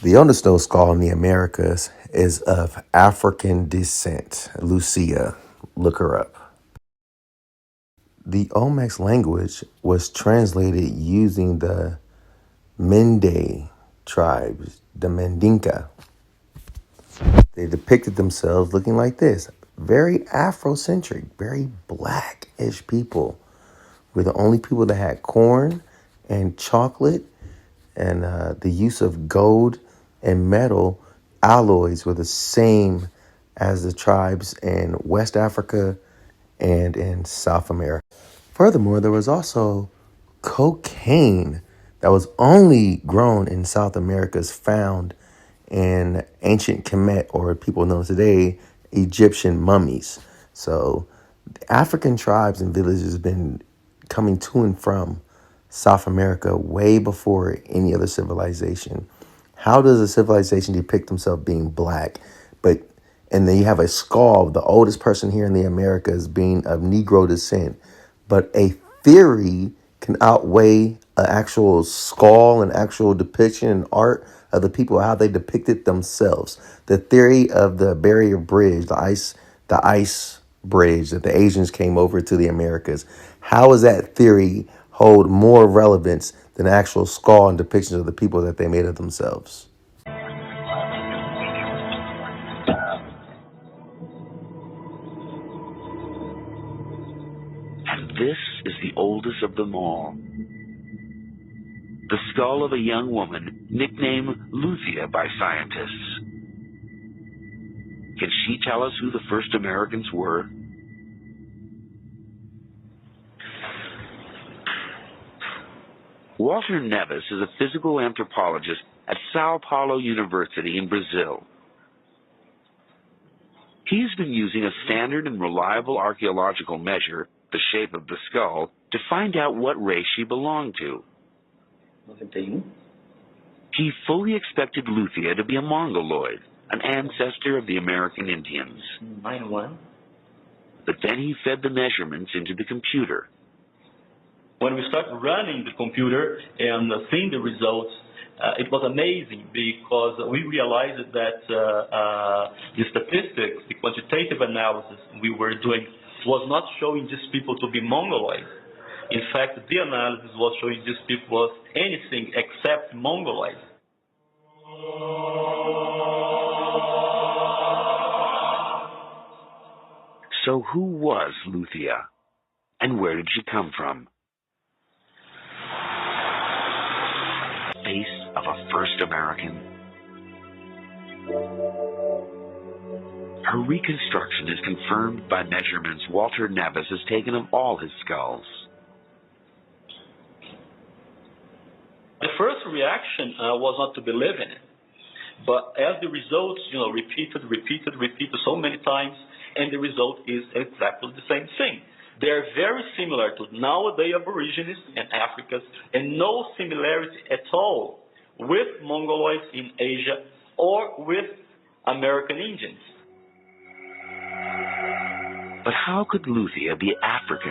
The oldest known skull in the Americas is of African descent. Lucia, look her up. The Olmecs language was translated using the Mende tribes, the mandinka. They depicted themselves looking like this. Very Afrocentric, very blackish people. We're the only people that had corn and chocolate, and the use of gold and metal alloys were the same as the tribes in West Africa and in South America. Furthermore, there was also cocaine that was only grown in South America, is found in ancient Kemet, or people know today, Egyptian mummies. So African tribes and villages have been coming to and from South America way before any other civilization. How does a civilization depict themselves being black, and then you have a skull, the oldest person here in the Americas being of Negro descent, but a theory can outweigh an actual skull and actual depiction and art of the people, how they depicted themselves. The theory of the barrier bridge, the ice bridge that the Asians came over to the Americas. How does that theory hold more relevance than actual skull and depictions of the people that they made of themselves? And this is the oldest of them all. The skull of a young woman nicknamed Lucia by scientists. Can she tell us who the first Americans were? Walter Neves is a physical anthropologist at Sao Paulo University in Brazil. He's been using a standard and reliable archaeological measure, the shape of the skull, to find out what race she belonged to. 91. He fully expected Lucia to be a Mongoloid, an ancestor of the American Indians. 91. But then he fed the measurements into the computer. When we started running the computer and seeing the results, it was amazing because we realized that the statistics, the quantitative analysis we were doing was not showing these people to be Mongoloid. In fact, the analysis was showing these people was anything except Mongoloid. So who was Lucia? And where did she come from? Face of a first American. Her reconstruction is confirmed by measurements Walter Neves has taken of all his skulls. The first reaction was not to believe in it, but as the results, repeated so many times, and the result is exactly the same thing. They are very similar to nowadays Aborigines and Africans, and no similarity at all with Mongoloids in Asia or with American Indians. But how could Lucia be African